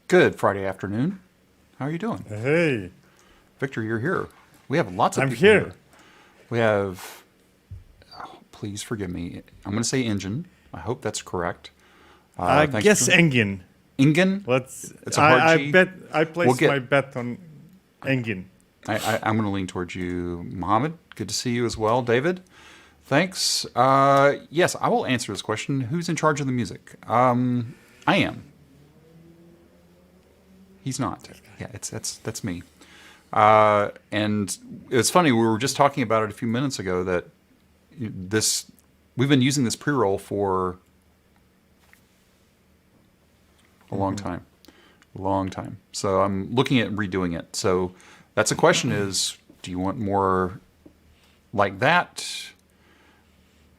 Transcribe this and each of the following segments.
Good Friday afternoon. How are you doing? Hey, Victor, you're here. We have lots of I'm people here. We have, please forgive me, I'm going to say Engine. I hope that's correct. I thanks guess for- Engin. Ingen? Let's. It's a hard I G. bet I placed get- my bet on Engin. I'm going to lean towards you. Mohammed, good to see you as well. David, thanks. Yes, I will answer this question. Who's in charge of the music? I am. He's not. Yeah, that's me. And it's funny, we were just talking about it a few minutes ago that we've been using this pre-roll for a long time. A long time. So I'm looking at redoing it. So that's the question is, do you want more like that?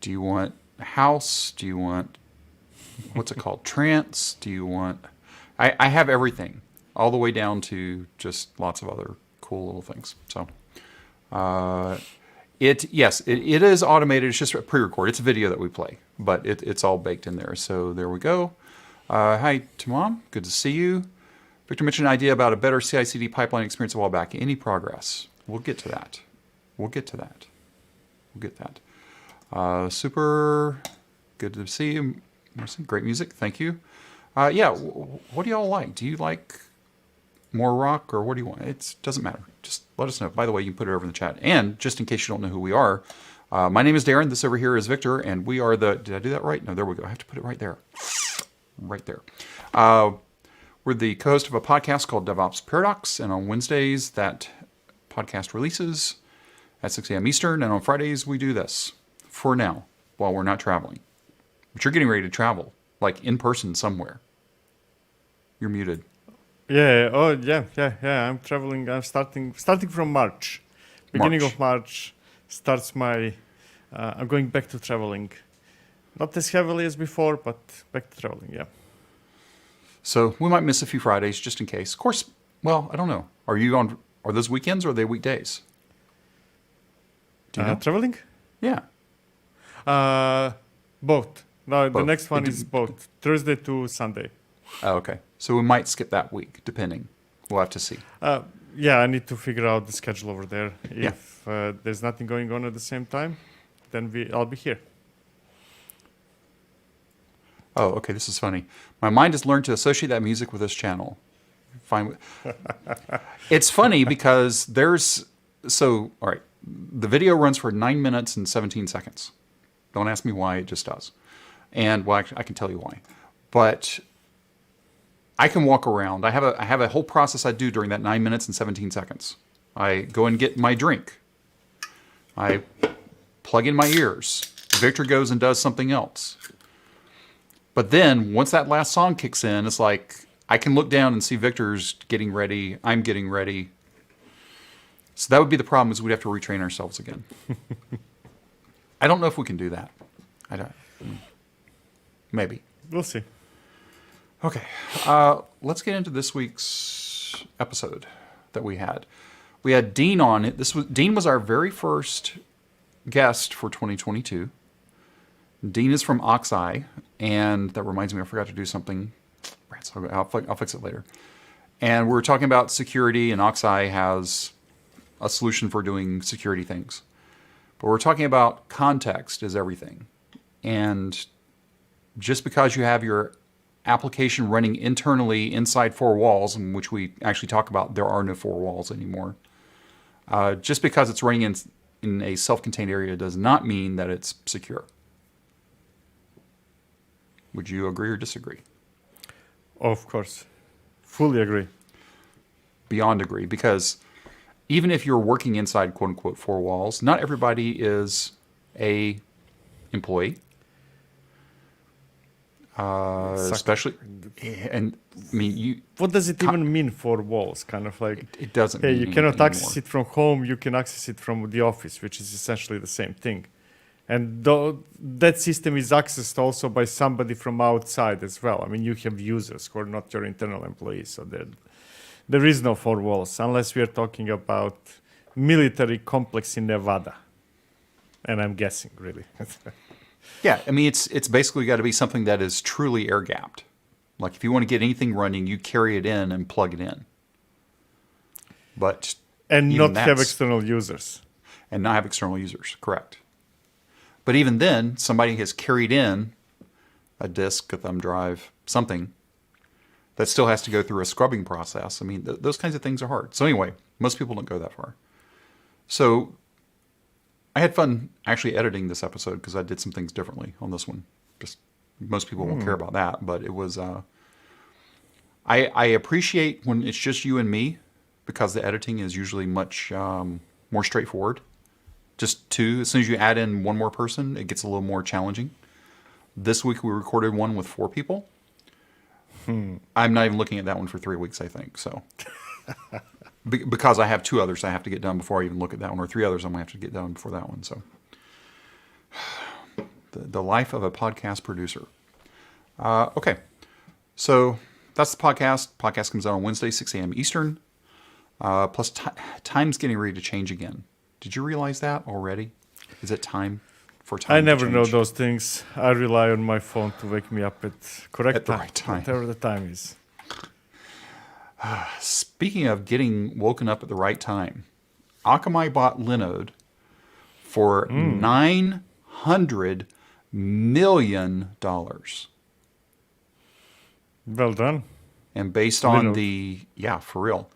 Do you want house? Do you want, what's it called? Trance? Do you want, I have everything all the way down to just lots of other cool little things. So it is automated. It's just a pre-record. It's a video that we play, but it's all baked in there. So there we go. Hi, Tamam. Good to see you. Victor mentioned an idea about a better CI/CD pipeline experience a while back. Any progress? We'll get to that. We'll get that. Super good to see you. Great music. Thank you. Yeah, what do y'all like? Do you like more rock or what do you want? It doesn't matter. Just let us know. By the way, you can put it over in the chat. And just in case you don't know who we are, my name is Darren. This over here is Victor, and we are did I do that right? No, there we go. I have to put it right there. Right there. We're the co-host of a podcast called DevOps Paradox, and on Wednesdays that podcast releases at 6 a.m. Eastern, and on Fridays we do this for now while we're not traveling. But you're getting ready to travel, like in person somewhere. You're muted. Yeah. Oh, yeah. I'm traveling. I'm starting from March. Beginning of March starts my. I'm going back to traveling. Not as heavily as before, but back to traveling. Yeah. So we might miss a few Fridays just in case. Of course, well, I don't know. Are those weekends or are they weekdays? Do you know? Traveling? Yeah. Both. No, Both. the next one is both. Thursday to Sunday. Oh, okay. So we might skip that week, depending. We'll have to see. Yeah, I need to figure out the schedule over there. If there's nothing going on at the same time, then I'll be here. Oh, okay. This is funny. My mind has learned to associate that music with this channel. Fine. It's funny because all right. The video runs for 9 minutes and 17 seconds. Don't ask me why, it just does. And well, I can tell you why. But I can walk around. I have a whole process I do during that 9 minutes and 17 seconds. I go and get my drink. I plug in my ears. Victor goes and does something else. But then once that last song kicks in, it's like I can look down and see Victor's getting ready. I'm getting ready. So that would be the problem, is we'd have to retrain ourselves again. I don't know if we can do that. I don't. Maybe. We'll see. Okay. Let's get into this week's episode that we had. We had Dean on it. Dean was our very first guest for 2022. Dean is from Oxeye, and that reminds me, I forgot to do something. I'll fix it later. And we're talking about security, and Oxeye has a solution for doing security things. But we're talking about context is everything. And just because you have your application running internally inside four walls, in which we actually talk about there are no four walls anymore, just because it's running in a self-contained area does not mean that it's secure. Would you agree or disagree? Of course. Fully agree. Beyond agree, because even if you're working inside quote-unquote four walls, not everybody is a employee. Especially, and I mean, what does it even mean, four walls? Kind of like it doesn't. Hey, mean you cannot anymore. access it from home. You can access it from the office, which is essentially the same thing. And that system is accessed also by somebody from outside as well. I mean, you have users who are not your internal employees, so there is no four walls unless we are talking about military complex in Nevada. And I'm guessing, really. Yeah, I mean, it's basically got to be something that is truly air-gapped. Like if you want to get anything running, you carry it in and plug it in. But And even not have that's- external users. and not have external users, correct. But even then, somebody has carried in a disk, a thumb drive, something that still has to go through a scrubbing process. I mean, those kinds of things are hard. So anyway, most people don't go that far. So I had fun actually editing this episode because I did some things differently on this one. Just most people won't care about that, but it was. I appreciate when it's just you and me because the editing is usually much more straightforward. Just two. As soon as you add in one more person, it gets a little more challenging. This week we recorded one with 4 people. I'm not even looking at that one for 3 weeks, I think. So, because I have 2 others I have to get done before I even look at that one, or 3 others I'm going to have to get done before that one. So, the life of a podcast producer. Okay, so that's the podcast. Podcast comes out on Wednesday, 6 a.m. Eastern. Plus, time's getting ready to change again. Did you realize that already? Is it time for time? I never to know change? those things. I rely on my phone to wake me up at correct At the time, right time. whatever the time is. Speaking of getting woken up at the right time, Akamai bought Linode for $900 million. Well done. And based on Linode. for real.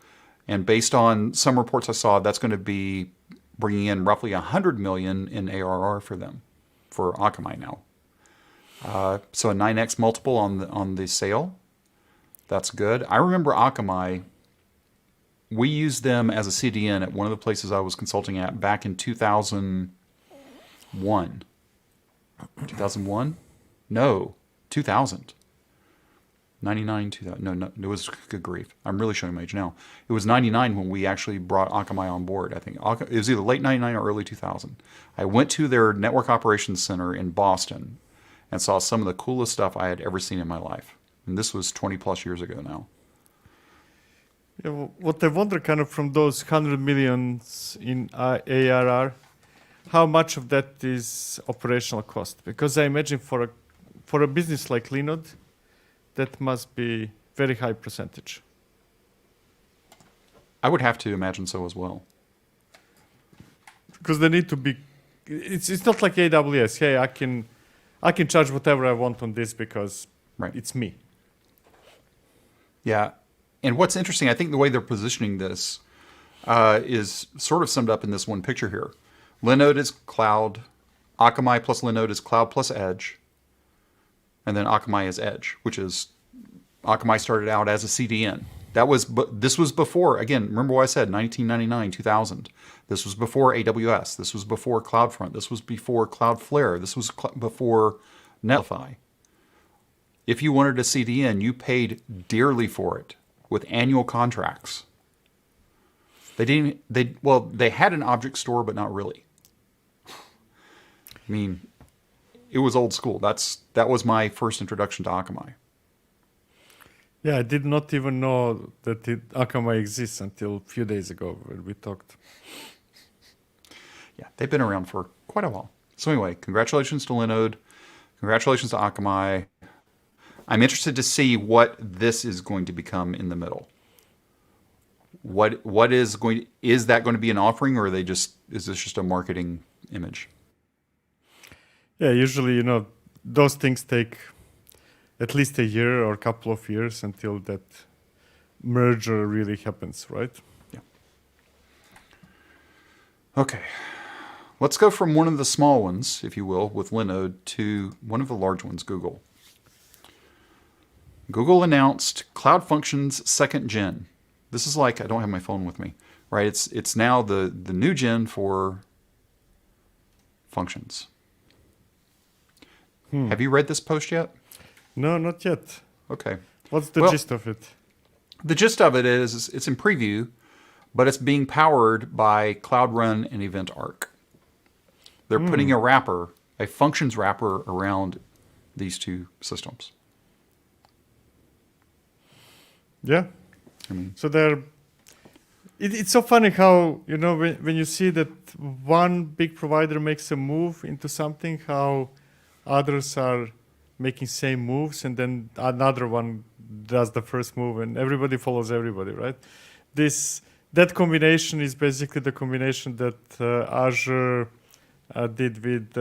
And based on some reports I saw, that's going to be bringing in roughly $100 million in ARR for them, for Akamai now. So a 9x multiple on the sale. That's good. I remember Akamai. We used them as a CDN at one of the places I was consulting at back in 2001. 2001? No, 2000. 99, 2000. No, it was good grief. I'm really showing my age now. It was 99 when we actually brought Akamai on board, I think. It was either late 99 or early 2000. I went to their network operations center in Boston and saw some of the coolest stuff I had ever seen in my life. And this was 20 plus years ago now. Yeah, what I wonder kind of from those 100 millions in ARR, how much of that is operational cost? Because I imagine for a business like Linode, that must be very high percentage. I would have to imagine so as well. Because they need to be. It's not like AWS. Hey, I can charge whatever I want on this because Right. it's me. Yeah. And what's interesting, I think the way they're positioning this is sort of summed up in this one picture here. Linode is cloud. Akamai plus Linode is cloud plus edge. And then Akamai is edge, which is Akamai started out as a CDN. This was before, again, remember what I said, 1999, 2000. This was before AWS. This was before CloudFront. This was before Cloudflare. This was before Netlify. If you wanted a CDN, you paid dearly for it with annual contracts. They had an object store, but not really. I mean, it was old school. That was my first introduction to Akamai. Yeah, I did not even know that Akamai exists until a few days ago when we talked. Yeah, they've been around for quite a while. So anyway, congratulations to Linode. Congratulations to Akamai. I'm interested to see what this is going to become in the middle. Is that going to be an offering, or is this just a marketing image? Yeah, usually, those things take at least a year or a couple of years until that merger really happens, right? Yeah. Okay. Let's go from one of the small ones, if you will, with Linode, to one of the large ones, Google. Google announced Cloud Functions 2nd Gen. This is like, I don't have my phone with me, right? It's now the new gen for functions. Have you read this post yet? No, not yet. Okay. What's the gist of it? The gist of it is it's in preview, but it's being powered by Cloud Run and Event Arc. They're putting a functions wrapper around these two systems. Yeah. I mean, So it's so funny how, when you see that one big provider makes a move into something, how others are making same moves, and then another one does the first move, and everybody follows everybody, right? That combination is basically the combination that Azure did with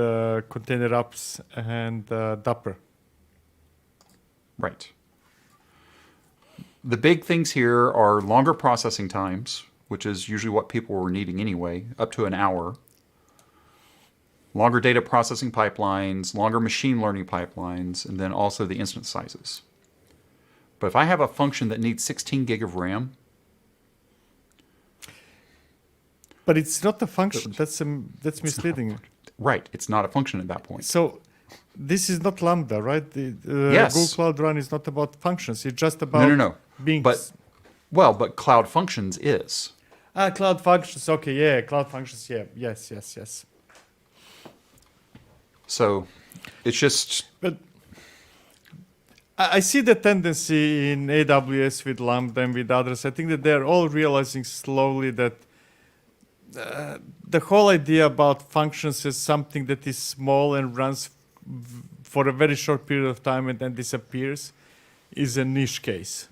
container apps and Dapr. Right. The big things here are longer processing times, which is usually what people were needing anyway, up to an hour. Longer data processing pipelines, longer machine learning pipelines, and then also the instance sizes. But if I have a function that needs 16 gig of RAM, but it's not a function. That's misleading. right, it's not a function at that point. So this is not Lambda, right? Yes. Google Cloud Run is not about functions. It's just about No. being. But Cloud Functions is. Cloud Functions. Okay, yeah, Cloud Functions. Yeah, yes. So it's just. But I see the tendency in AWS with Lambda and with others. I think that they're all realizing slowly that the whole idea about functions as something that is small and runs for a very short period of time and then disappears is a niche case.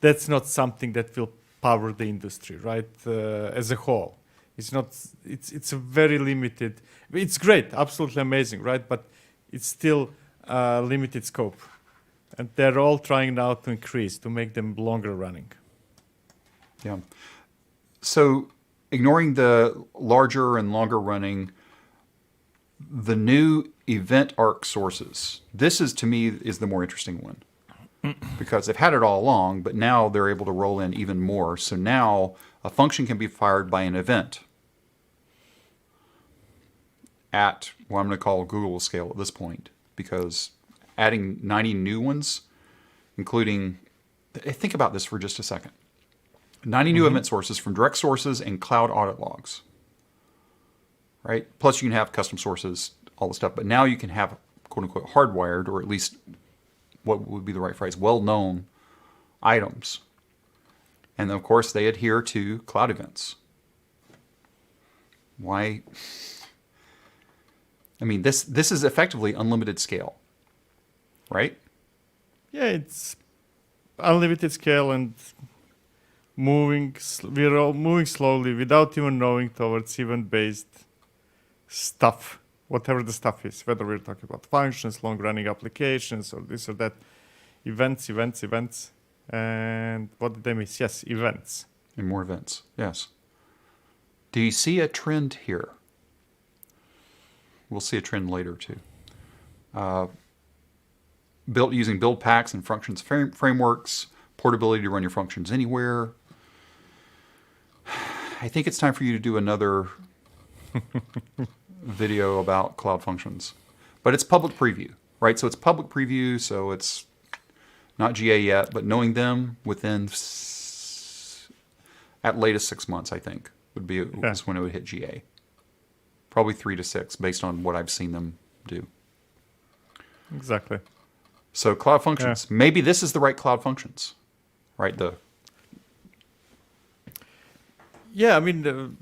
That's not something that will power the industry, right? As a whole, it's not. It's a very limited. It's great, absolutely amazing, right? But it's still limited scope, and they're all trying now to increase to make them longer running. Yeah. So ignoring the larger and longer running, the new event arc sources. This is, to me, is the more interesting one. Because they've had it all along, but now they're able to roll in even more. So now a function can be fired by an event at what I'm going to call Google scale at this point. Because adding 90 new ones, including, think about this for just a second. 90 new event sources from direct sources and cloud audit logs. Right? Plus you can have custom sources, all the stuff. But now you can have, quote unquote, hardwired, or at least what would be the right phrase, well-known items. And of course, they adhere to cloud events. Why? I mean, this is effectively unlimited scale, right? Yeah, it's unlimited scale and we're all moving slowly without even knowing towards event-based stuff. Whatever the stuff is, whether we're talking about functions, long-running applications, or this or that, events. And what did I miss? Yes, events. And more events, yes. Do you see a trend here? We'll see a trend later, too. Built using build packs and functions frameworks, portability to run your functions anywhere. I think it's time for you to do another video about cloud functions, but it's public preview, right? So it's public preview, so it's not GA yet, but knowing them within at latest 6 months, I think would be is when it would hit GA. Probably 3 to 6 based on what I've seen them do. Exactly. So cloud functions, maybe this is the right cloud functions, right? Yeah, I mean,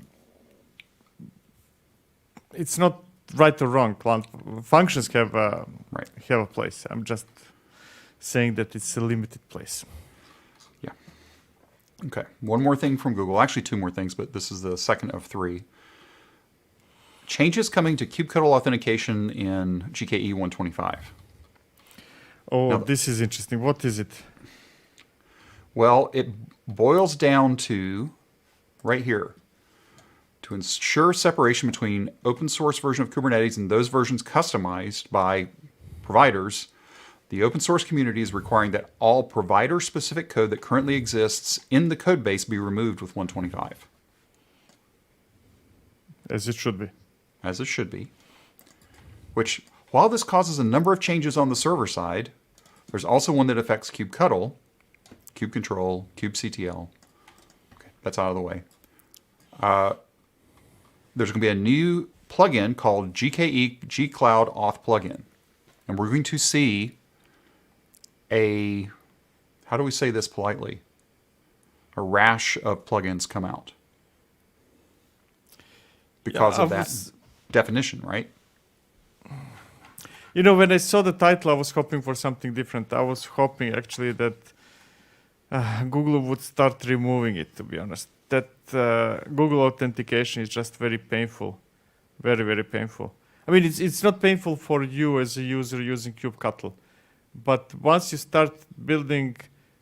it's not right or wrong. Cloud functions have a place. I'm just saying that it's a limited place. Yeah. Okay. One more thing from Google. Actually, 2 more things, but this is the second of 3. Changes coming to kubectl authentication in GKE 125. Oh, now, this is interesting. What is it? Well, it boils down to right here. To ensure separation between open source version of Kubernetes and those versions customized by providers, the open source community is requiring that all provider-specific code that currently exists in the code base be removed with 125. As it should be. As it should be. Which, while this causes a number of changes on the server side, there's also one that affects kubectl, kubecontrol, kubectl. Okay, that's out of the way. There's going to be a new plugin called GKE gcloud auth plugin. And we're going to see how do we say this politely? A rash of plugins come out. Because of that definition, right? You know, when I saw the title, I was hoping for something different. I was hoping actually that Google would start removing it, to be honest. That Google authentication is just very painful. Very, very painful. I mean, it's not painful for you as a user using kubectl. But once you start building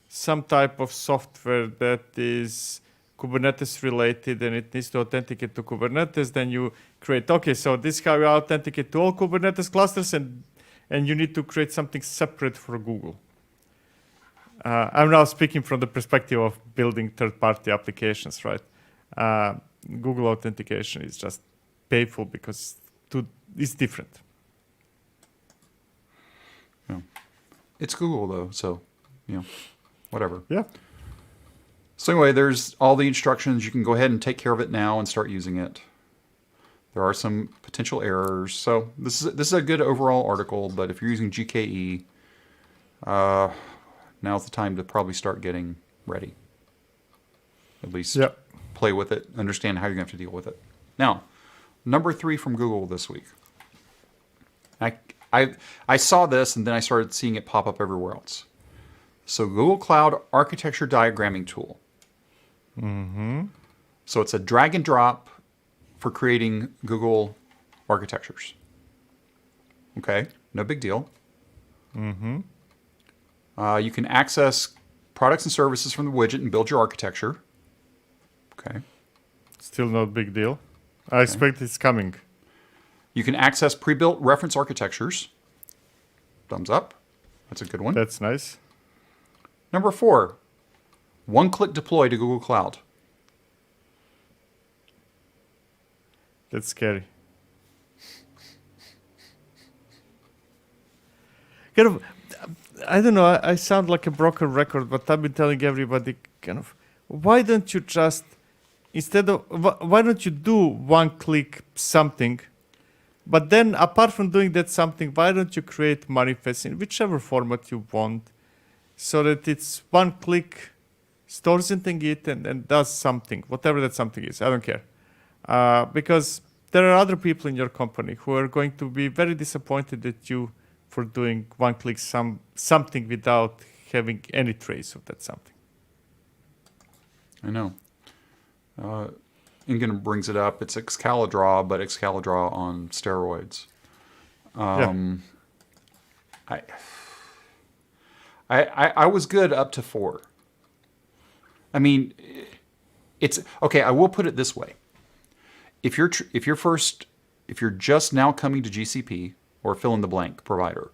some type of software that is Kubernetes related and it needs to authenticate to Kubernetes, then you create, okay, so this is how you authenticate to all Kubernetes clusters, and you need to create something separate for Google. I'm now speaking from the perspective of building third-party applications, right? Google authentication is just painful because it's different. Yeah. It's Google though, so whatever. Yeah. So anyway, there's all the instructions. You can go ahead and take care of it now and start using it. There are some potential errors. So this is a good overall article, but if you're using GKE, now's the time to probably start getting ready. At least play with it, understand how you're going to have to deal with it. Now, number 3 from Google this week. I saw this and then I started seeing it pop up everywhere else. So Google Cloud Architecture Diagramming Tool. Mm-hmm. So it's a drag and drop for creating Google architectures. Okay, no big deal. Mm-hmm. You can access products and services from the widget and build your architecture. Okay. Still not a big deal. I expect it's coming. You can access pre-built reference architectures. Thumbs up. That's a good one. That's nice. Number 4, one-click deploy to Google Cloud. That's scary. Kind of, I don't know, I sound like a broken record, but I've been telling everybody kind of, why don't you just, why don't you do one-click something, but then apart from doing that something, why don't you create manifests in whichever format you want, so that it's one click, stores it in Git and does something, whatever that something is. I don't care. Because there are other people in your company who are going to be very disappointed at you for doing one click something without having any trace of that something. I know. Ingen brings it up. It's Excalidraw, but Excalidraw on steroids. I was good up to 4. I mean, it's okay. I will put it this way: if you're just now coming to GCP or fill in the blank provider,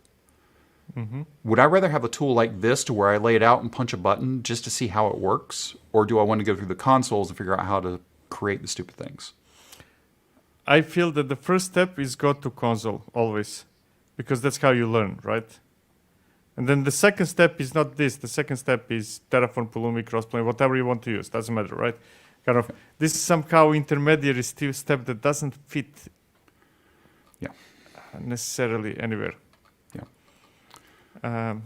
would I rather have a tool like this to where I lay it out and punch a button just to see how it works, or do I want to go through the consoles and figure out how to create the stupid things? I feel that the first step is go to console always, because that's how you learn, right? And then the second step is not this. The second step is Terraform, Pulumi, Crossplane, whatever you want to use. Doesn't matter, right? Kind of this is somehow intermediary step that doesn't fit necessarily anywhere. But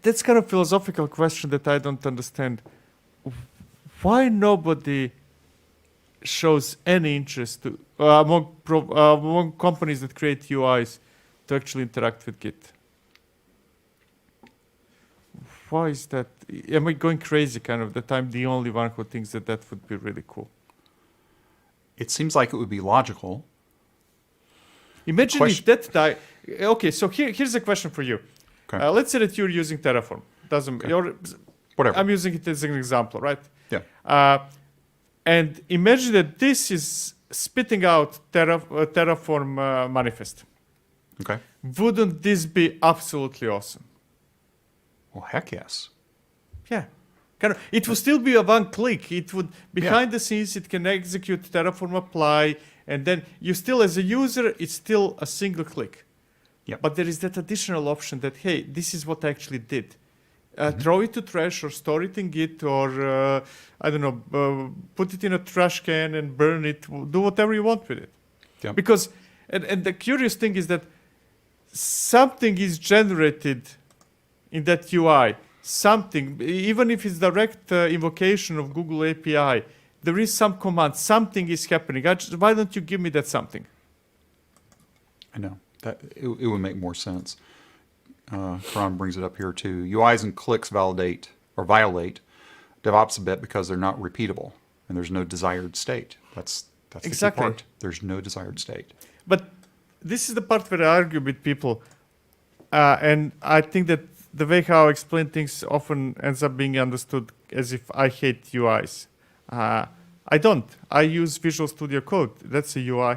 that's kind of philosophical question that I don't understand. Why nobody shows any interest to, among companies that create UIs to actually interact with Git? Why is that? Am I going crazy kind of that I'm the only one who thinks that would be really cool? It seems like it would be logical. Imagine if that okay, so here's a question for you. Okay. Let's say that you're using Terraform. Whatever. I'm using it as an example, right? Yeah. And imagine that this is spitting out Terraform manifest. Okay. Wouldn't this be absolutely awesome? Well, heck yes. Yeah. It would still be a one click. It would, behind the scenes, it can execute Terraform apply, and then you still, as a user, it's still a single click. Yep. But there is that additional option that, hey, this is what I actually did. Throw it to trash or store it in Git or, I don't know, put it in a trash can and burn it. Do whatever you want with it. Yep. Because, and the curious thing is that something is generated in that UI. Something, even if it's direct invocation of Google API, there is some command, something is happening. Why don't you give me that something? I know that it would make more sense. Karan brings it up here too. UIs and clicks violate DevOps a bit because they're not repeatable and there's no desired state. That's the Exactly. key part. There's no desired state. But this is the part where I argue with people, and I think that the way how I explain things often ends up being understood as if I hate UIs. I don't. I use Visual Studio Code. That's a UI.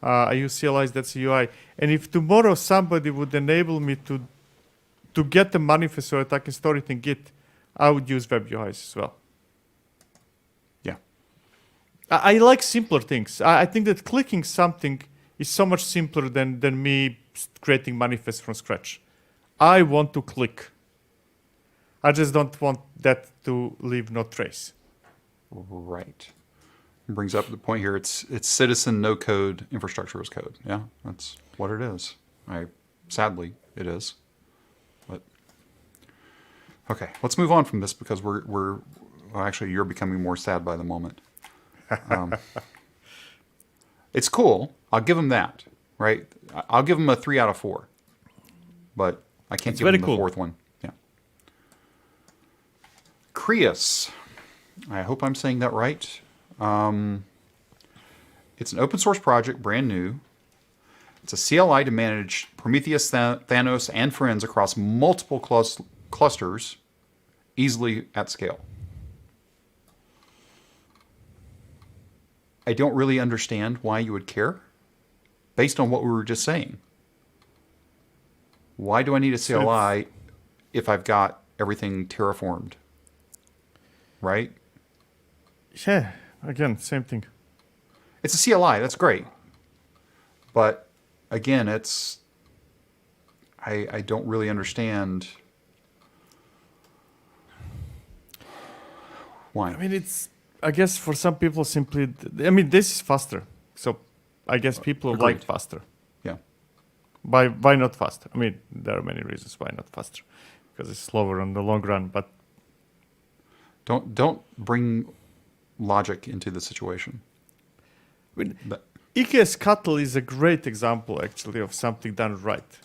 I use CLIs. That's a UI. And if tomorrow somebody would enable me to get the manifest so that I can store it in Git, I would use web UIs as well. Yeah. I like simpler things. I think that clicking something is so much simpler than me creating manifests from scratch. I want to click. I just don't want that to leave no trace. Right. Brings up the point here. It's citizen no code infrastructure as code. Yeah, that's what it is. Sadly it is. But okay, let's move on from this because well, actually you're becoming more sad by the moment. It's cool. I'll give them that. Right. I'll give them a 3 out of 4. But I can't give them the fourth one. Yeah. Krius. I hope I'm saying that right. It's an open source project, brand new. It's a CLI to manage Prometheus, Thanos, and friends across multiple clusters easily at scale. I don't really understand why you would care based on what we were just saying. Why do I need a CLI if I've got everything terraformed? Right? Yeah, again, same thing. It's a CLI, that's great. But again, I don't really understand why. I mean, I guess for some people simply, this is faster. So I guess people Agreed. like faster. Yeah. Why not faster? I mean, there are many reasons why not faster. Because it's slower on the long run, but Don't bring logic into the situation. EKS-Cutl is a great example, actually, of something done right.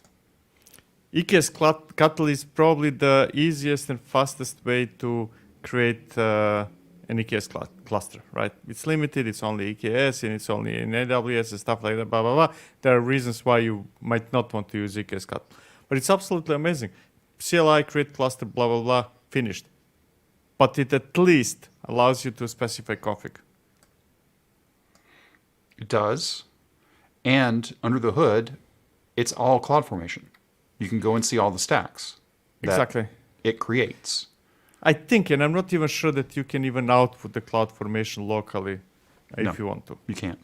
EKS-Cutl is probably the easiest and fastest way to create an EKS cluster, right? It's limited, it's only EKS, and it's only in AWS and stuff like that, blah, blah, blah. There are reasons why you might not want to use EKS-Cutl. But it's absolutely amazing. CLI, create cluster, blah, blah, blah, finished. But it at least allows you to specify config. It does. And under the hood, it's all CloudFormation. You can go and see all the stacks that Exactly. it creates. I think, and I'm not even sure that you can even output the CloudFormation locally No. if you want to. You can't.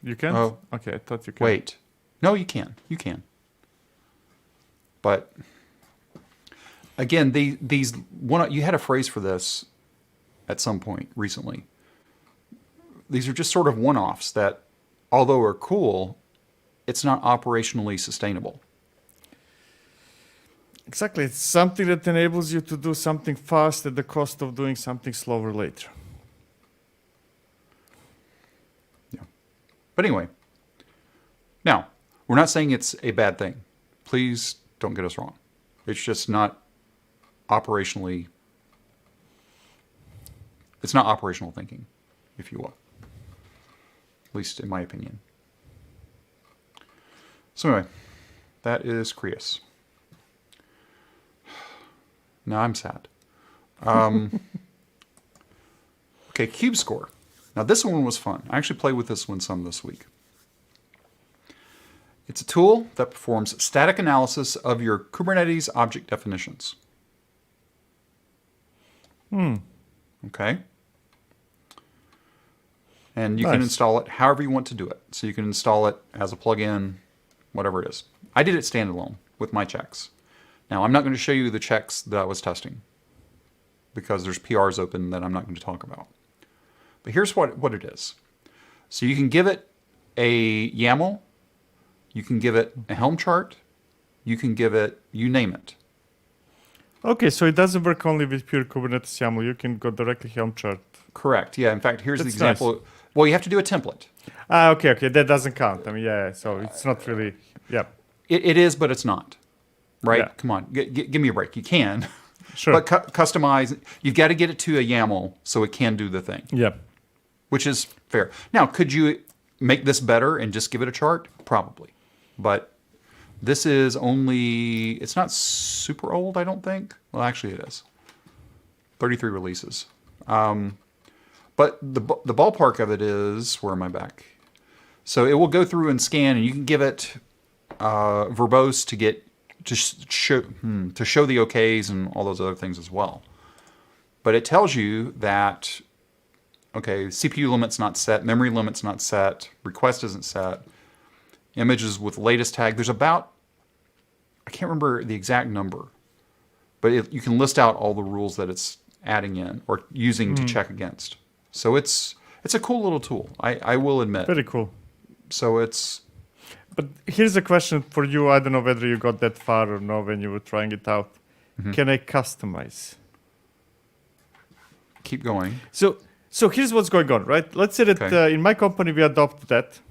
You can't? Oh. Okay, I thought you can. Wait. No, you can. You can. But again, you had a phrase for this at some point recently. These are just sort of one-offs that, although are cool, it's not operationally sustainable. Exactly. It's something that enables you to do something fast at the cost of doing something slower later. Yeah. But anyway, now, we're not saying it's a bad thing. Please don't get us wrong. It's just not operationally, it's not operational thinking, if you will. At least in my opinion. So anyway, that is Krius. Now I'm sad. Okay, kube-score. Now this one was fun. I actually played with this one some this week. It's a tool that performs static analysis of your Kubernetes object definitions. Okay. And you can install it however you want to do it. So you can install it as a plugin, whatever it is. I did it standalone with my checks. Now, I'm not going to show you the checks that I was testing because there's PRs open that I'm not going to talk about. But here's what it is. So you can give it a YAML, you can give it a Helm chart, you can give it, you name it. Okay, so it doesn't work only with pure Kubernetes YAML. You can go directly Helm chart. Correct. Yeah. In fact, here's the That's example. nice. Well, you have to do a template. Okay. That doesn't count. I mean, yeah. So it's not really Yeah. It is, but it's not. Right? Yeah. Come on, give me a break. You can. Sure. But customize, you've got to get it to a YAML so it can do the thing. Yeah. Which is fair. Now, could you make this better and just give it a chart? Probably. But this is only, it's not super old, I don't think. Well, actually it is. 33 releases. But the ballpark of it is, where am I back? So it will go through and scan, and you can give it verbose to get to show the OKs and all those other things as well. But it tells you that, okay, CPU limit's not set, memory limit's not set, request isn't set, images with latest tag. There's about, I can't remember the exact number, but you can list out all the rules that it's adding in or using to check against. So it's a cool little tool, I will admit. Very cool. So it's... But here's a question for you. I don't know whether you got that far or not when you were trying it out. Can I customize? Keep going. So here's what's going on, right? Let's say that Okay. in my company we adopt that.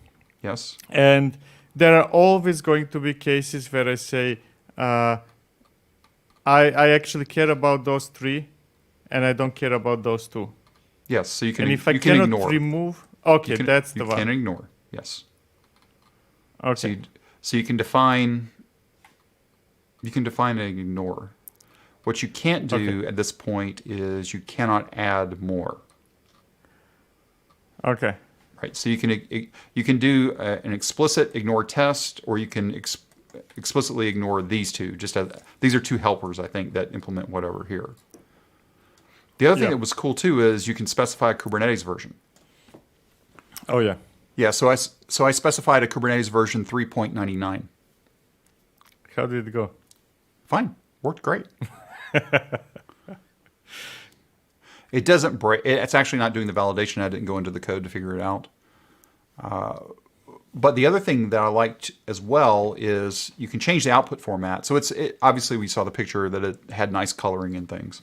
Yes. And there are always going to be cases where I say, I actually care about those 3, and I don't care about those 2. Yes, so you can, And if I you can cannot ignore. remove, okay, that's the you one. can ignore, yes. Okay. So you can define and ignore. What you can't do at this point is you cannot add more. Okay. Right. So you can do an explicit ignore test, or you can explicitly ignore these two. These are 2 helpers, I think, that implement whatever here. The other thing that was cool too is you can specify a Kubernetes version. Oh yeah. Yeah. So I specified a Kubernetes version 3.99. How did it go? Fine. Worked great. It doesn't break. It's actually not doing the validation. I didn't go into the code to figure it out. But the other thing that I liked as well is you can change the output format. So obviously we saw the picture that it had nice coloring and things.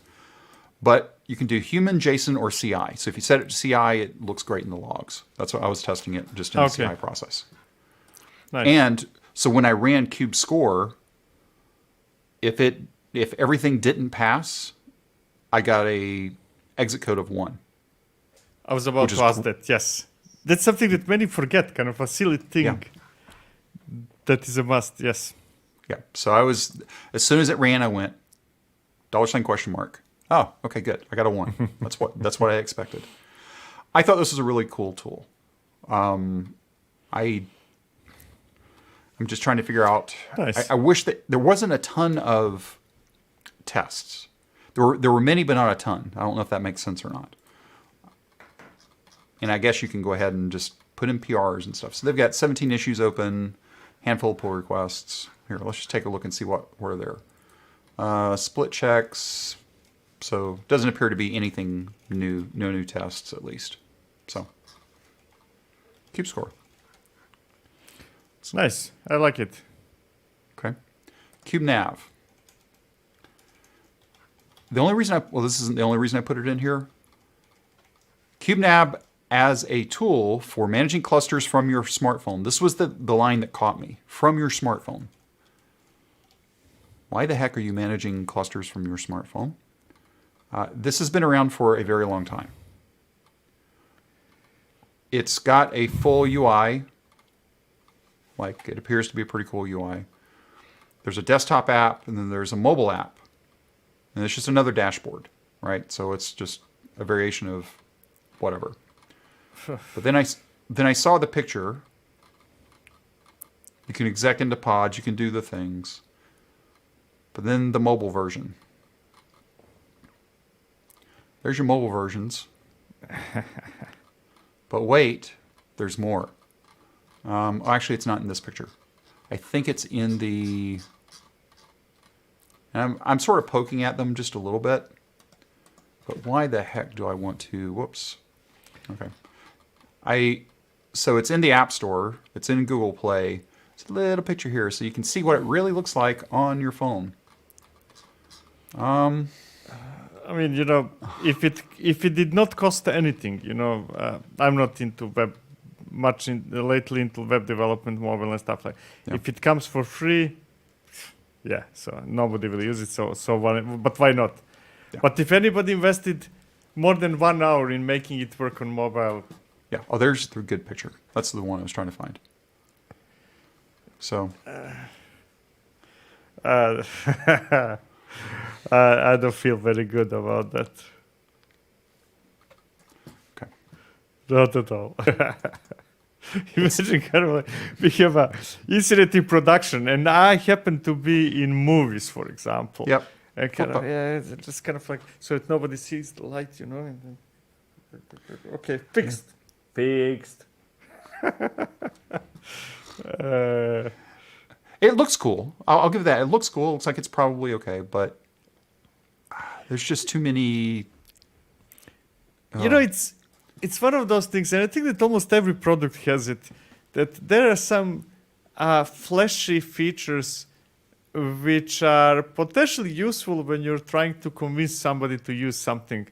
But you can do human, JSON, or CI. So if you set it to CI, it looks great in the logs. That's what I was testing it just in the CI process. Nice. And so when I ran kube-score, if everything didn't pass, I got a exit code of 1. I was about to ask that, yes. That's something that many forget, kind of a silly thing. That is a must, yes. Yeah. So as soon as it ran, I went, $? Oh, okay, good. I got a 1. That's what I expected. I thought this was a really cool tool. I'm just trying to figure out. Nice. I wish that there wasn't a ton of tests. There were many, but not a ton. I don't know if that makes sense or not. And I guess you can go ahead and just put in PRs and stuff. So they've got 17 issues open, handful of pull requests. Here, let's just take a look and see what are there. Split checks. So it doesn't appear to be anything new, no new tests at least. So kube-score. It's nice. I like it. Okay. Kubenav. The only reason this isn't the only reason I put it in here. Kubenab as a tool for managing clusters from your smartphone. This was the line that caught me. From your smartphone. Why the heck are you managing clusters from your smartphone? This has been around for a very long time. It's got a full UI. Like, it appears to be a pretty cool UI. There's a desktop app, and then there's a mobile app. And it's just another dashboard, right? So it's just a variation of whatever. But then I saw the picture. You can exec into pods. You can do the things. But then the mobile version. There's your mobile versions. But wait, there's more. Actually, it's not in this picture. I think it's in the... And I'm sort of poking at them just a little bit. But why the heck do I want to... Whoops. Okay. So it's in the App Store. It's in Google Play. It's a little picture here, so you can see what it really looks like on your phone. I mean, you know, if it did not cost anything, you know, I'm not into web much lately into web development, mobile and stuff like. Yeah. If it comes for free, yeah, so nobody will use it. But why not? Yeah. But if anybody invested more than 1 hour in making it work on mobile, Yeah. Oh, there's the good picture. That's the one I was trying to find. So. I don't feel very good about that. Okay. Not at all. Imagine kind of like we have a incident in production, and I happen to be in movies, for example. Yep. And kind of, yeah, it's just kind of like so that nobody sees the light, you know. And then, okay, fixed. Yeah. Fixed. It looks cool. I'll give that. It looks cool. It looks like it's probably okay, but there's just too many. You know, it's one of those things, and I think that almost every product has it. That there are some flashy features which are potentially useful when you're trying to convince somebody to use something,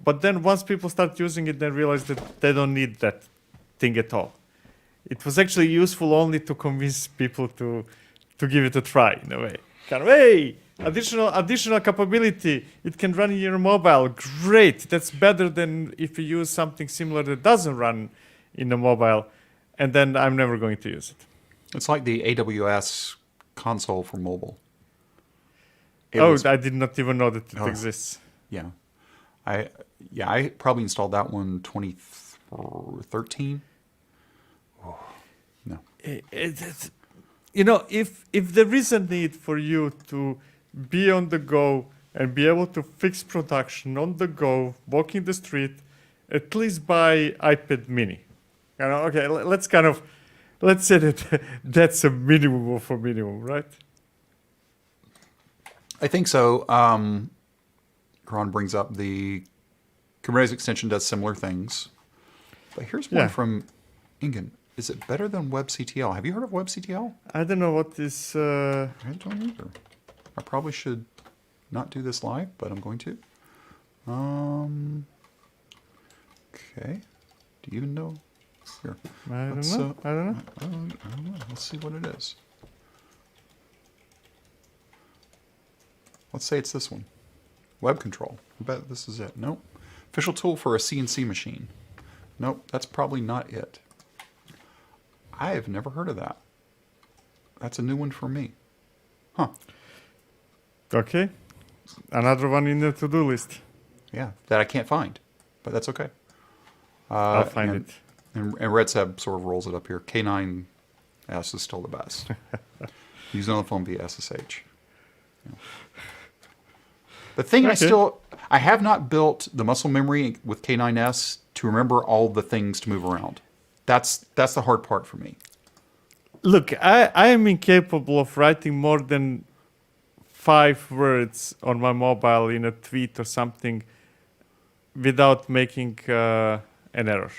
but then once people start using it, they realize that they don't need that thing at all. It was actually useful only to convince people to give it a try in a way. Kind of, hey, additional capability. It can run in your mobile. Great. That's better than if you use something similar that doesn't run in the mobile. And then I'm never going to use it. It's like the AWS console for mobile. I did not even know that it exists. Yeah. I probably installed that one 2013. Oh, no. You know, if there is a need for you to be on the go and be able to fix production on the go, walking the street, at least buy iPad mini. You know, okay, let's say that that's a minimum of a minimum, right? I think so. Ron brings up the Kubernetes extension does similar things. But here's one from Ingen. Is it better than WebCTL? Have you heard of WebCTL? I don't know what is... I don't either. I probably should not do this live, but I'm going to. Okay. Do you even know? Here. I don't know. I don't know. Let's see what it is. Let's say it's this one. Web control. I bet this is it. Nope. Official tool for a CNC machine. Nope. That's probably not it. I have never heard of that. That's a new one for me. Huh. Okay. Another one in the to-do list. Yeah, that I can't find, but that's okay. I'll find it. And RedSab sort of rolls it up here. K9S is still the best. Using on the phone via SSH. Yeah. The thing I have not built the muscle memory with K9S to remember all the things to move around. That's the hard part for me. Look, I am incapable of writing more than 5 words on my mobile in a tweet or something without making an error.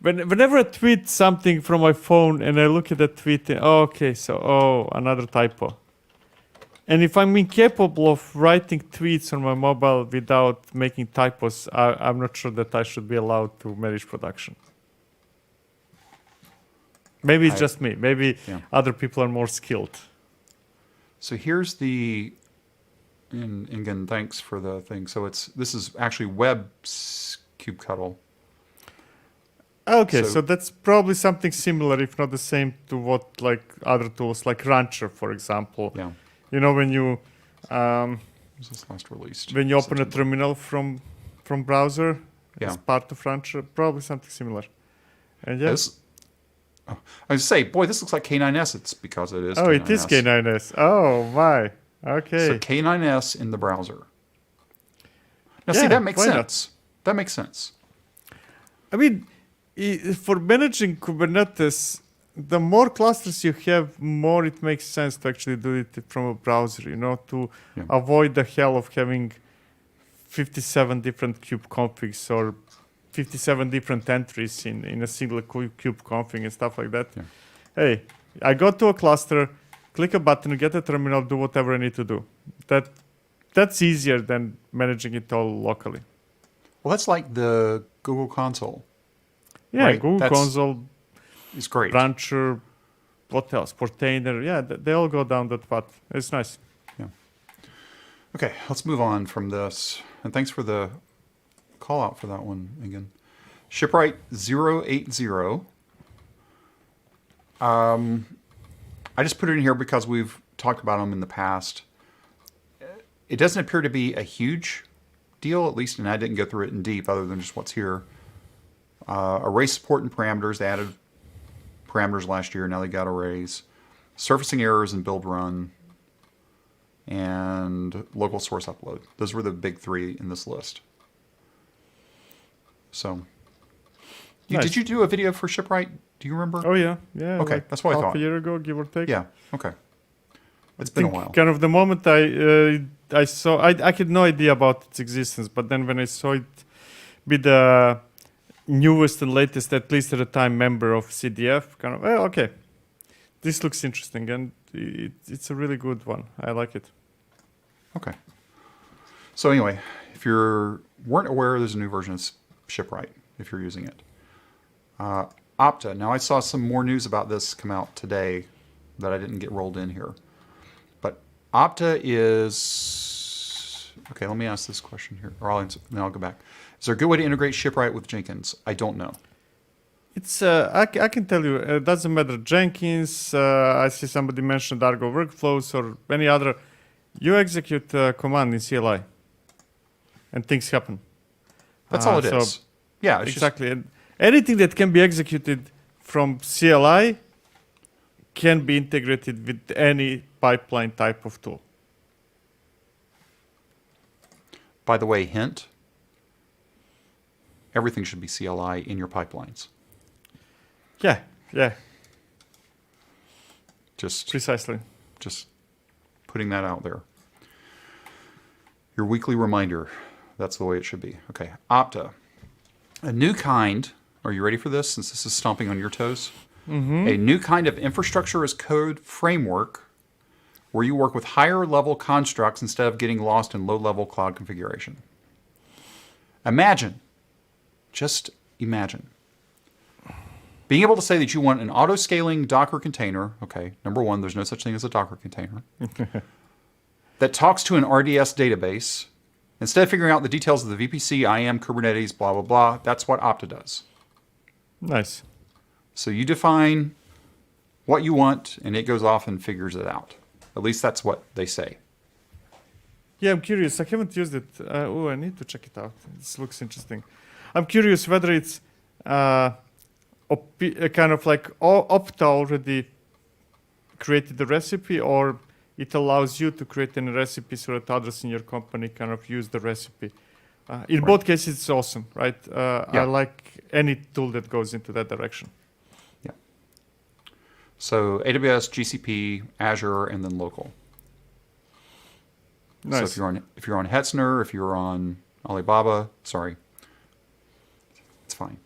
Whenever I tweet something from my phone and I look at the tweet, another typo. And if I'm incapable of writing tweets on my mobile without making typos, I'm not sure that I should be allowed to manage production. Maybe it's just me. Maybe other people are more skilled. So here's the, and again, thanks for the thing. So this is actually web kubectl. Okay, so that's probably something similar, if not the same, to what like other tools like Rancher, for example. Yeah. You know, when you was this last released? When you open a terminal from browser as part of Rancher, probably something similar. And I was say, boy, this looks like K9S. It's because it is. Oh, K9S. it is K9S. Oh my. Okay. So K9S in the browser. Now, see, that makes sense. That makes sense. I mean, for managing Kubernetes, the more clusters you have, more it makes sense to actually do it from a browser, you know, to avoid the hell of having 57 different kube configs or 57 different entries in a single kube config and stuff like that. Yeah. Hey, I go to a cluster, click a button, get a terminal, do whatever I need to do. That's easier than managing it all locally. Well, that's like the Google console. Yeah, right? Google Console, It's great. Brancher, what else? Portainer. Yeah, they all go down that path. It's nice. Okay, let's move on from this. And thanks for the call out for that one again. Shipwright 080. I just put it in here because we've talked about them in the past. It doesn't appear to be a huge deal, at least, and I didn't go through it in deep other than just what's here. Array support and parameters. They added parameters last year. Now they got arrays. Surfacing errors and build run. And local source upload. Those were the big three in this list. So, Nice. did you do a video for Shipwright? Do you remember? Oh yeah. Okay, like that's what I half thought. a year ago, give or take. Yeah. Okay. It's I been a think while. Kind of the moment I saw, I had no idea about its existence, but then when I saw it be the newest and latest, at least at the time, member of CDF, kind of, well, okay, this looks interesting, and it's a really good one. I like it. Okay. So anyway, if you weren't aware, there's a new version of Shipwright if you're using it. Opta. Now I saw some more news about this come out today that I didn't get rolled in here. But Opta is... Okay, let me ask this question here. Or then I'll go back. Is there a good way to integrate Shipwright with Jenkins? I don't know. It's I can tell you, it doesn't matter. Jenkins, I see somebody mentioned Argo workflows or any other. You execute a command in CLI, and things happen. That's all it so is. Yeah, it's exactly. And anything that can be executed from CLI can be integrated with any pipeline type of tool. By the way, hint, everything should be CLI in your pipelines. Yeah, Just precisely. putting that out there. Your weekly reminder. That's the way it should be. Okay, Opta. A new kind, are you ready for this since this is stomping on your toes? Mm-hmm. A new kind of infrastructure as code framework where you work with higher level constructs instead of getting lost in low level cloud configuration. Imagine, just imagine, being able to say that you want an auto-scaling Docker container. Okay, number one, there's no such thing as a Docker container. That talks to an RDS database. Instead of figuring out the details of the VPC, IAM, Kubernetes, blah, blah, blah, that's what Opta does. Nice. So you define what you want, and it goes off and figures it out. At least that's what they say. Yeah, I'm curious. I haven't used it. I need to check it out. This looks interesting. I'm curious whether it's kind of like Opta already created the recipe, or it allows you to create a recipe so that others in your company kind of use the recipe. In both cases, it's awesome, right? I like any tool that goes into that direction. Yeah. So AWS, GCP, Azure, and then local. Nice. So if you're on Hetzner, if you're on Alibaba, sorry, it's fine.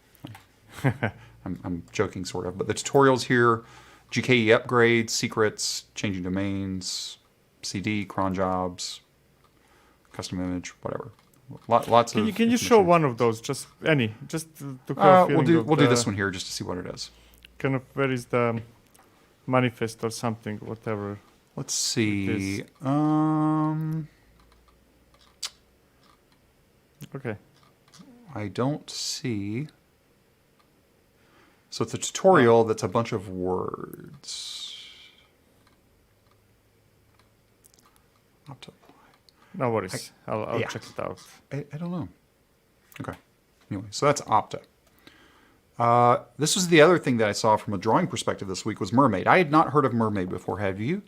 I'm joking sort of, but the tutorials here, GKE upgrades, secrets, changing domains, CD, cron jobs, custom image, whatever. Lots of. Can you show one of those? Just any, just to have a feeling we'll do this one here just to see what it is. Kind of where is the manifest or something, whatever. Let's see. Okay. I don't see. So it's a tutorial that's a bunch of words. No worries. I'll yeah. check it out. I don't know. Okay. Anyway, so that's Opta. This was the other thing that I saw from a drawing perspective this week was Mermaid. I had not heard of Mermaid before. Have you?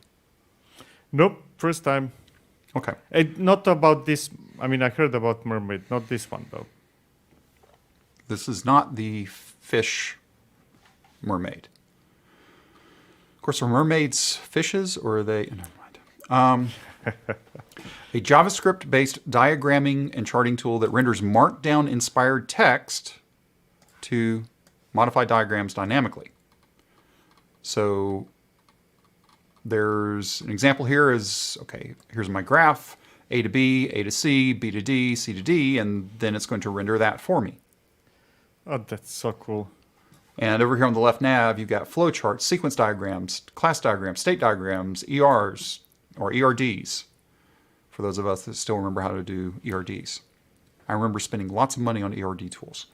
Nope. First time. Okay. Not about this. I mean, I heard about Mermaid, not this one, though. This is not the fish mermaid. Of course, are mermaids fishes, or are they... Never mind. A JavaScript-based diagramming and charting tool that renders Markdown-inspired text to modify diagrams dynamically. So there's an example here is, okay, here's my graph, A to B, A to C, B to D, C to D, and then it's going to render that for me. Oh, that's so cool. And over here on the left nav, you've got flowcharts, sequence diagrams, class diagrams, state diagrams, ERs, or ERDs, for those of us that still remember how to do ERDs. I remember spending lots of money on ERD tools.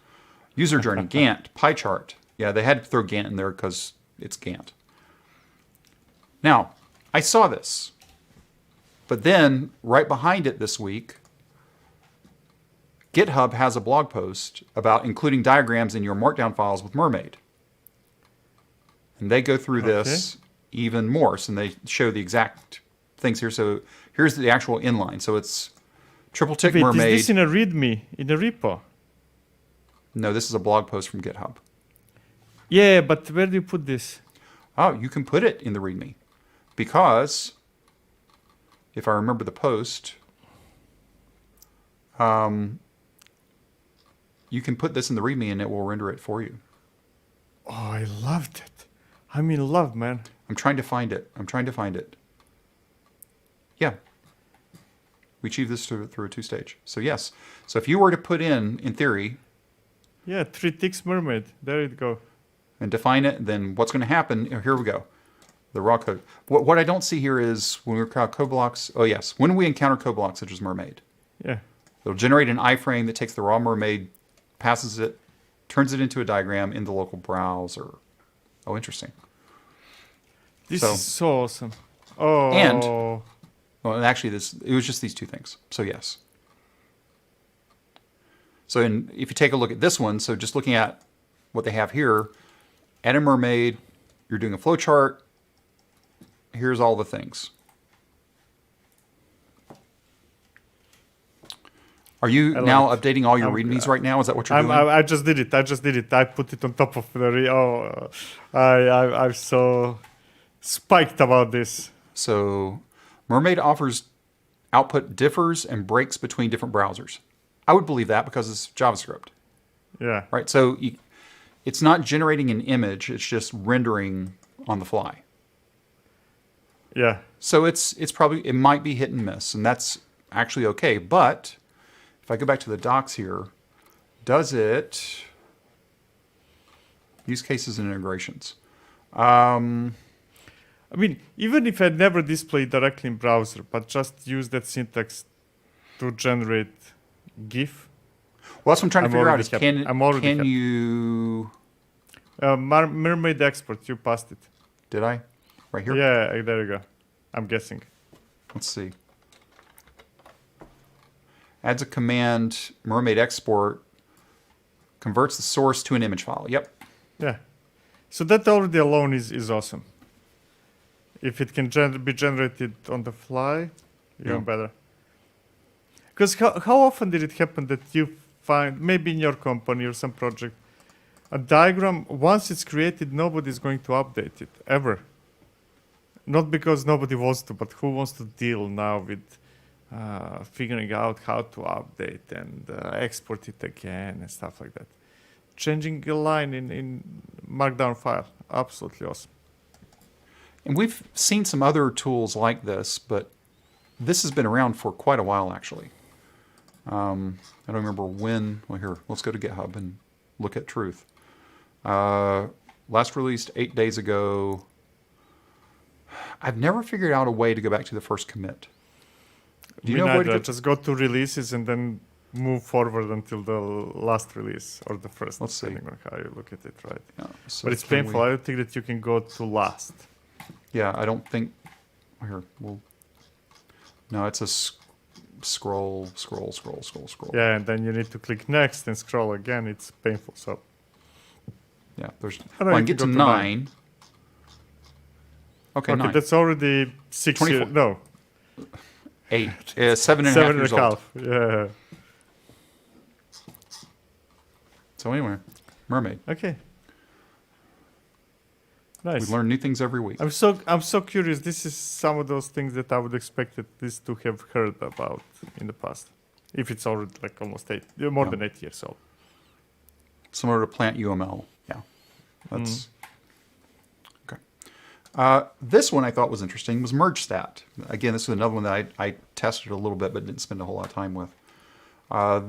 User journey, Gantt, pie chart. Yeah, they had to throw Gantt in there because it's Gantt. Now, I saw this. But then, right behind it this week, GitHub has a blog post about including diagrams in your Markdown files with Mermaid. And they go through this even more. So they show the exact things here. So here's the actual inline. So it's triple tick Mermaid. Is this in a README, in a repo? No, this is a blog post from GitHub. Yeah, but where do you put this? Oh, you can put it in the README. Because, if I remember the post, you can put this in the README and it will render it for you. Oh, I loved it. I'm in love, man. I'm trying to find it. Yeah. We achieved this through a two-stage. So yes. So if you were to put in theory... Yeah, 3 ticks Mermaid. There you go. And define it, then what's going to happen... Here we go. The raw code. What I don't see here is when we encounter code blocks... Oh, yes. When we encounter code blocks such as Mermaid. Yeah. It'll generate an iframe that takes the raw Mermaid, passes it, turns it into a diagram in the local browser. Oh, interesting. This is so awesome. Oh. And, well, actually, it was just these two things. So, yes. So, if you take a look at this one, so just looking at what they have here, add a Mermaid, you're doing a flowchart, here's all the things. Are you now updating all your READMEs right now? Is that what you're doing? I just did it. I put it on top of the... I'm so spiked about this. So Mermaid offers output differs and breaks between different browsers. I would believe that because it's JavaScript. Yeah. Right? So it's not generating an image. It's just rendering on the fly. Yeah. So it might be hit and miss, and that's actually okay. But if I go back to the docs here, does it use cases and integrations? I mean, even if I never display directly in browser, but just use that syntax to generate GIF. Well, that's what I'm trying to figure out. Is can you... Mermaid export, you passed it. Did I? Right here? Yeah, there you go. I'm guessing. Let's see. Adds a command, Mermaid export, converts the source to an image file. Yep. Yeah. So that already alone is awesome. If it can be generated on the fly, even better. Because how often did it happen that you find, maybe in your company or some project, a diagram, once it's created, nobody's going to update it, ever. Not because nobody wants to, but who wants to deal now with figuring out how to update and export it again and stuff like that. Changing a line in Markdown file, absolutely awesome. And we've seen some other tools like this, but this has been around for quite a while, actually. I don't remember when. Well, here, let's go to GitHub and look at truth. Last released 8 days ago. I've never figured out a way to go back to the first commit. Do you know where to just go to releases and then move forward until the last release or the first. Let's see. Depending on how you look at it, right? Yeah, so but it's painful. I don't think that you can go to last. Yeah, I don't think. Here, no, it's a scroll. Yeah, and then you need to click next and scroll again. It's painful. So. Yeah, there's. Well, I get to 9. Okay, 9. That's already 6 years. No. 8. 7.5 years old. Yeah. So anyway, Mermaid. Okay. Nice. We learn new things every week. I'm so curious. This is some of those things that I would expect at least to have heard about in the past. If it's already like almost more than 8 years old. Similar to plant UML. Yeah. That's okay. This one I thought was interesting was mergestat. Again, this is another one that I tested a little bit but didn't spend a whole lot of time with.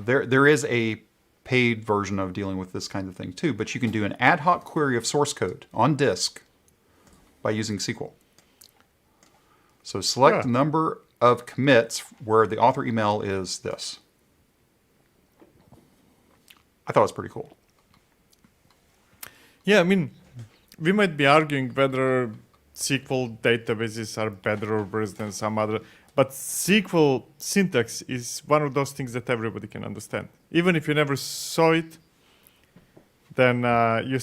There is a paid version of dealing with this kind of thing too, but you can do an ad hoc query of source code on disk by using SQL. So select the number of commits where the author email is this. I thought it was pretty cool. Yeah, I mean, we might be arguing whether SQL databases are better or worse than some other, but SQL syntax is one of those things that everybody can understand. Even if you never saw it, then you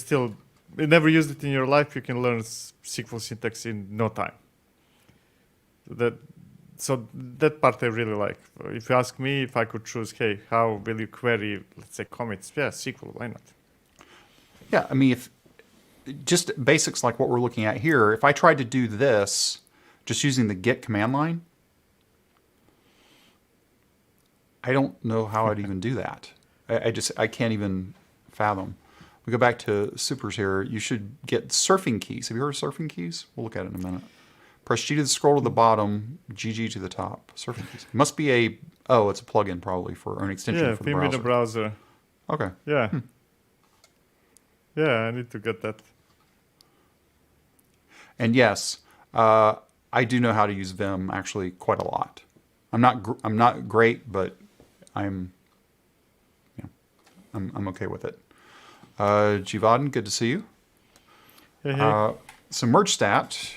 never used it in your life, you can learn SQL syntax in no time. So that part I really like. If you ask me if I could choose, hey, how will you query, let's say, commits? Yeah, SQL, why not? Yeah, I mean, if just basics like what we're looking at here, if I tried to do this just using the get command line, I don't know how I'd even do that. I can't even fathom. We go back to supers here. You should get surfing keys. Have you heard of surfing keys? We'll look at it in a minute. Press G to scroll to the bottom, GG to the top. Surfing keys. It must be it's a plugin probably or an extension for the browser. Yeah, the browser. Okay. Yeah. Yeah, I need to get that. And yes, I do know how to use Vim actually quite a lot. I'm not great, but I'm okay with it. Jivadan, good to see you. Hey, hey. So mergestat,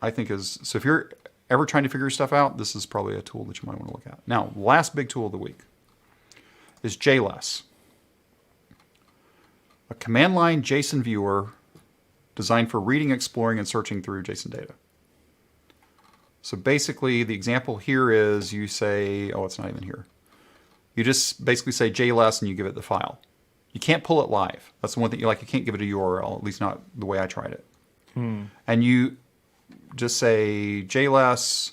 I think so if you're ever trying to figure stuff out, this is probably a tool that you might want to look at. Now, the last big tool of the week is JLess, a command line JSON viewer designed for reading, exploring, and searching through JSON data. So basically, the example here is you say, it's not even here. You just basically say JLess and you give it the file. You can't pull it live. That's the one thing you can't give it a URL, at least not the way I tried it. And you just say JLess,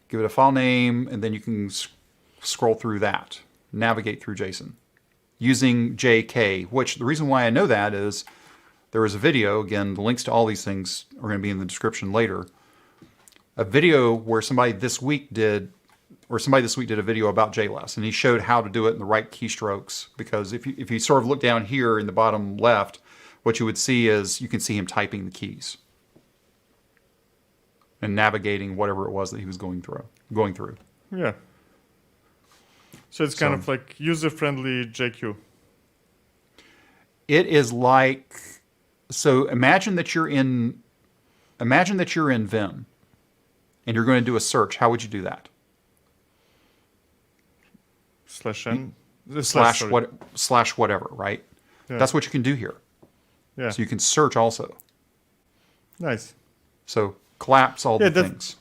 give it a file name, and then you can scroll through that, navigate through JSON using JK, which the reason why I know that is there was a video, again, the links to all these things are going to be in the description later, a video where somebody this week did a video about JLess, and he showed how to do it in the right keystrokes, because if you sort of look down here in the bottom left, what you would see is you can see him typing the keys and navigating whatever it was that he was going through. Yeah. So it's kind of like user-friendly JQ. It is like, so imagine that you're in Vim and you're going to do a search. How would you do that? /n. Slash whatever, right? Yeah. That's what you can do here. Yeah. So you can search also. Nice. So collapse all the things.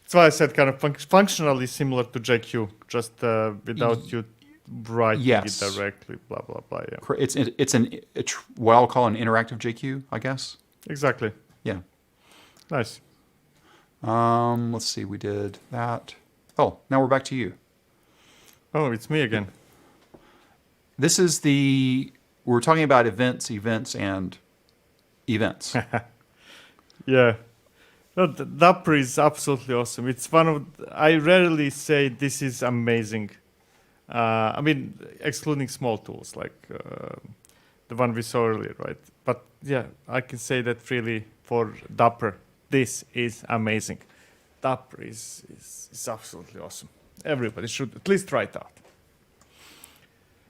That's why I said kind of functionally similar to JQ, just without you writing it directly, blah, blah, blah. Yeah. It's what I'll call an interactive JQ, I guess. Exactly. Yeah. Nice. Let's see, we did that. Oh, now we're back to you. Oh, it's me again. This is we're talking about events, and events. Yeah. No, Dapr is absolutely awesome. It's I rarely say this is amazing. I mean, excluding small tools like the one we saw earlier, right? But yeah, I can say that really for Dapr, this is amazing. Dapr is absolutely awesome. Everybody should at least try it out.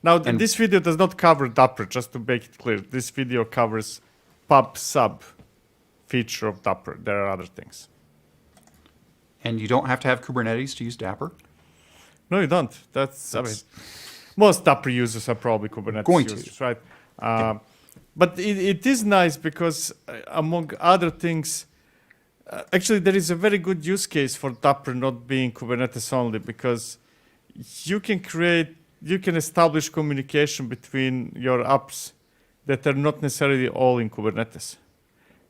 Now, this video does not cover Dapr, just to make it clear. This video covers pub sub feature of Dapr. There are other things. And you don't have to have Kubernetes to use Dapr? No, you don't. I mean, most Dapr users are probably Kubernetes users, right? But it is nice because, among other things, actually, there is a very good use case for Dapr not being Kubernetes only, because you can establish communication between your apps that are not necessarily all in Kubernetes.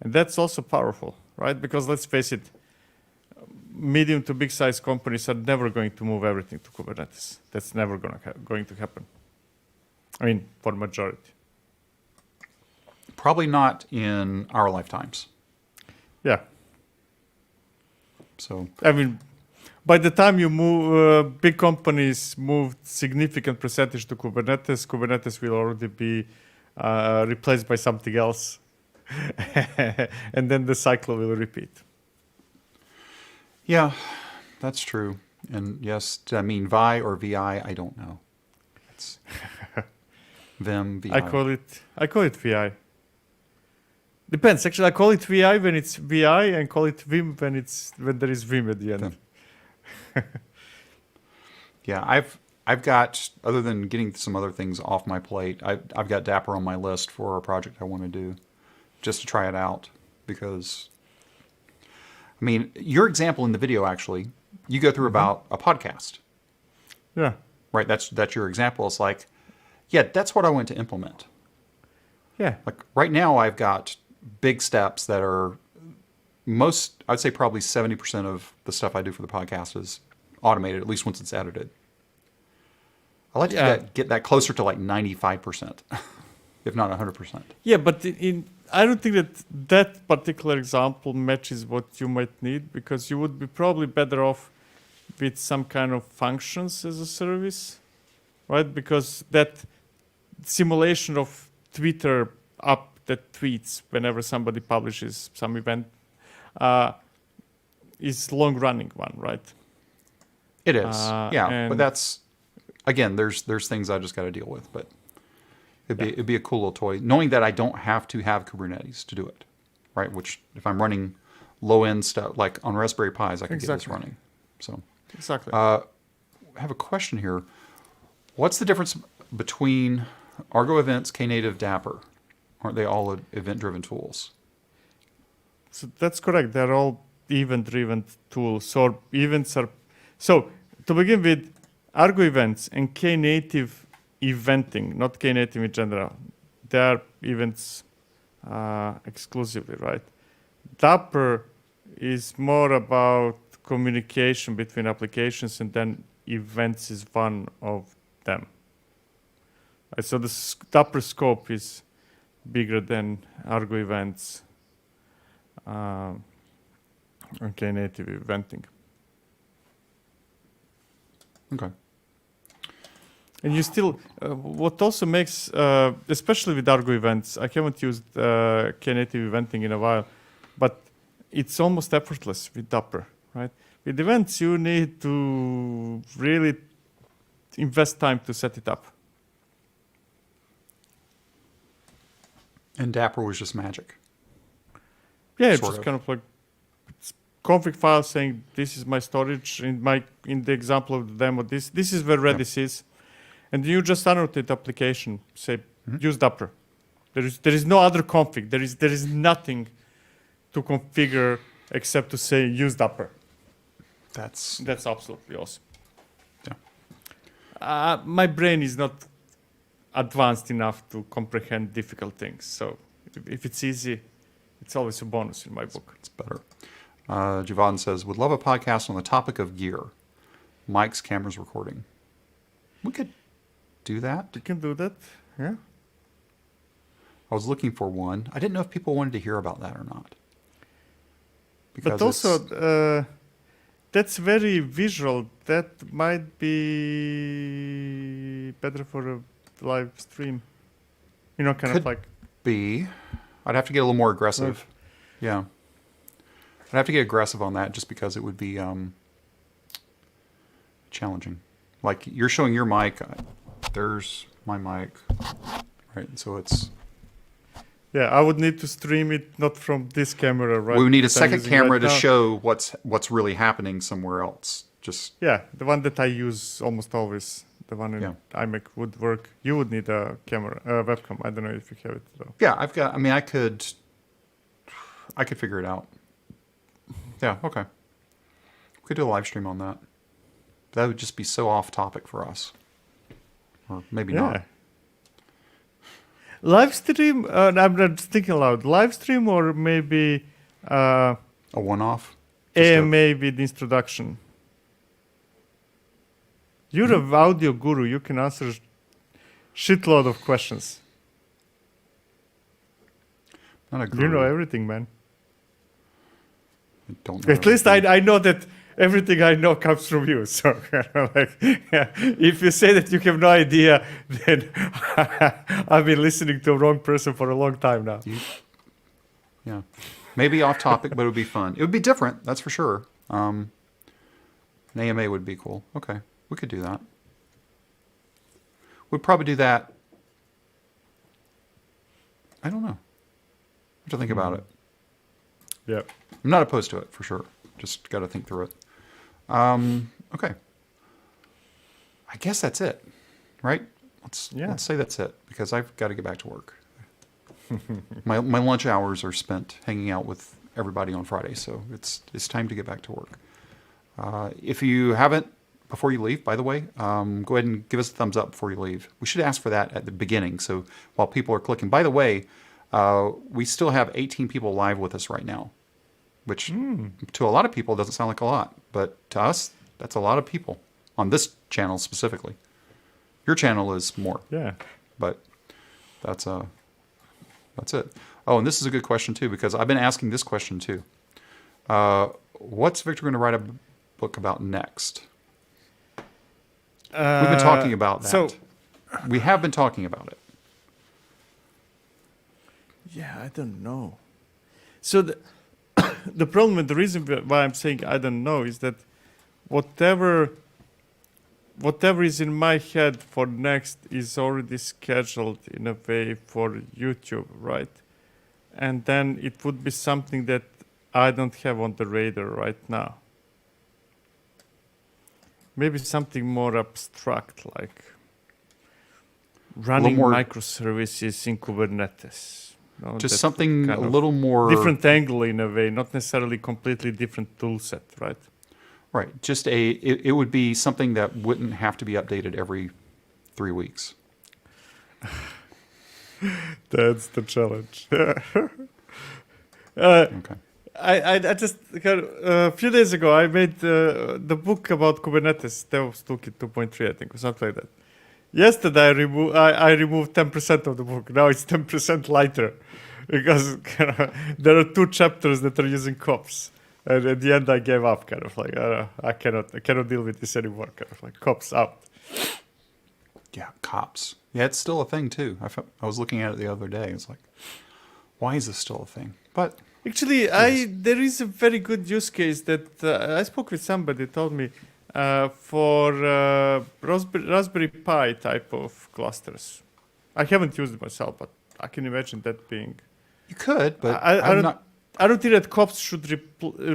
And that's also powerful, right? Because let's face it, medium to big size companies are never going to move everything to Kubernetes. That's never going to happen. I mean, for majority. Probably not in our lifetimes. Yeah. So, I mean, by the time you move, big companies move significant percentage to Kubernetes, Kubernetes will already be replaced by something else. And then the cycle will repeat. Yeah, that's true. And yes, did I mean VI or VI? I don't know. It's Vim, VI. I call it VI. Depends. Actually, I call it VI when it's VI, and call it Vim when there is Vim at the end. Yeah, I've got, other than getting some other things off my plate, I've got Dapr on my list for a project I want to do, just to try it out. Because, I mean, your example in the video, actually, you go through about a podcast. Yeah. Right, that's your example. It's like, yeah, that's what I want to implement. Yeah. Like right now I've got big steps that are I'd say probably 70% of the stuff I do for the podcast is automated, at least once it's edited. I like to get that closer to like 95%, if not 100%. Yeah, but I don't think that particular example matches what you might need, because you would be probably better off with some kind of functions as a service, right? Because that simulation of Twitter app that tweets whenever somebody publishes some event is long-running one, right? It is, but that's, again, there's things I just got to deal with, but it'd be a cool little toy, knowing that I don't have to have Kubernetes to do it, right? Which, if I'm running low-end stuff, like on Raspberry Pis, I can get this running. So, exactly. I have a question here. What's the difference between Argo Events, Knative, Dapr? Aren't they all event-driven tools? So that's correct. They're all event-driven tools. So events are... So to begin with, Argo Events and Knative eventing, not Knative in general, they are events exclusively, right? Dapr is more about communication between applications, and then events is one of them. Right, so the Dapr scope is bigger than Argo Events and Knative eventing. Okay. And you still, what also makes, especially with Argo Events, I haven't used Knative eventing in a while, but it's almost effortless with Dapr, right? With events, you need to really invest time to set it up. And Dapr was just magic. Yeah, it's just kind of like config file saying this is my storage in the example of the demo. This is where Redis is, and you just annotate application. Say use Dapr. There is no other config. There is nothing to configure except to say use Dapr. That's absolutely awesome. Yeah. My brain is not advanced enough to comprehend difficult things. So if it's easy, it's always a bonus in my book. It's better. Javon says, would love a podcast on the topic of gear. Mics, cameras, recording. We could do that. You can do that, yeah. I was looking for one. I didn't know if people wanted to hear about that or not. But also, that's very visual. That might be better for a live stream. You know, kind of like... be. I'd have to get a little more aggressive. Yeah. I'd have to get aggressive on that just because it would be challenging. Like, you're showing your mic. There's my mic. Right, so it's... Yeah, I would need to stream it not from this camera, right? We would need a second camera right to now. show what's really happening somewhere else. Just Yeah, the one that I use almost always. The one in iMac would work. You would need a camera, webcam. I don't know if you have it though. Yeah, I could figure it out. Yeah, okay. We could do a live stream on that. That would just be so off topic for us. Or maybe not. Live stream, I'm not thinking aloud. Live stream or maybe... a one-off? Maybe the introduction. You're an audio guru. You can answer shitload of questions. Not a guru. You know everything, man. I don't know At least I know that everything I know comes from you. So, like, if you say that you have no idea, then I've been listening to a wrong person for a long time now. Yeah. Maybe off topic, but it would be fun. It would be different, that's for sure. An AMA would be cool. Okay, we could do that. We'd probably do that. I don't know. I have to think about it. Yeah. I'm not opposed to it, for sure. Just got to think through it. Okay. I guess that's it, right? Let's say that's it, because I've got to get back to work. My lunch hours are spent hanging out with everybody on Friday, so it's time to get back to work. If you haven't, before you leave, by the way, go ahead and give us a thumbs up before you leave. We should ask for that at the beginning, so while people are clicking. By the way, we still have 18 people live with us right now, which to a lot of people doesn't sound like a lot, but to us, that's a lot of people on this channel specifically. Your channel is more. Yeah. But that's it. Oh, and this is a good question too, because I've been asking this question too. What's Victor going to write a book about next? We've been talking about that. So, we have been talking about it. Yeah, I don't know. So the problem and the reason why I'm saying I don't know is that whatever is in my head for next is already scheduled in a way for YouTube, right? And then it would be something that I don't have on the radar right now. Maybe something more abstract, like running microservices in Kubernetes. No, just something a little more different angle in a way, not necessarily completely different tool set, right? Right. Just it would be something that wouldn't have to be updated every 3 weeks. That's the challenge. Okay. I just a few days ago I made the book about Kubernetes, DevOps Toolkit 2.3, I think, or something like that. Yesterday I removed 10% of the book. Now it's 10% lighter because there are 2 chapters that are using kops. And at the end I gave up, kind of like I cannot deal with this anymore. Kind of like kops out. Yeah, cops. Yeah, it's still a thing too. I was looking at it the other day. It's like, why is this still a thing? But actually, there is a very good use case that I spoke with somebody told me for Raspberry Pi type of clusters. I haven't used it myself, but I can imagine that being. You could, but I don't think that kops should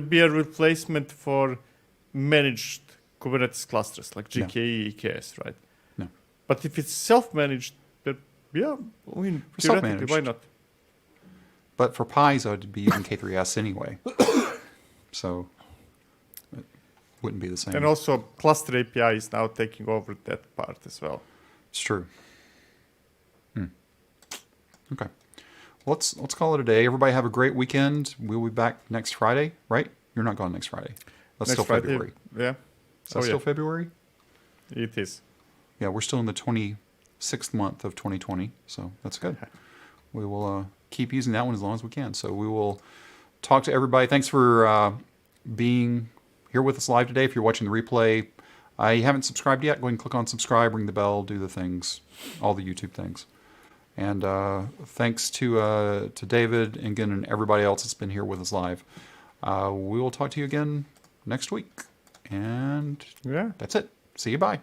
be a replacement for managed Kubernetes clusters like GKE, EKS, right? No. But if it's self-managed, yeah, I mean, theoretically, why not? But for Pis, I would be using K3s anyway. So it wouldn't be the same. And also, Cluster API is now taking over that part as well. It's true. Okay. Well, let's call it a day. Everybody have a great weekend. We'll be back next Friday, right? You're not gone next Friday. That's next still Friday, February. Yeah. Is that still February? It is. Yeah, we're still in the 26th month of 2020, so that's good. We will keep using that one as long as we can. So we will talk to everybody. Thanks for being here with us live today. If you're watching the replay, you haven't subscribed yet, go ahead and click on subscribe, ring the bell, do the things, all the YouTube things. And thanks to David, Ingen, and everybody else that's been here with us live. We will talk to you again next week. And that's it. See you. Bye.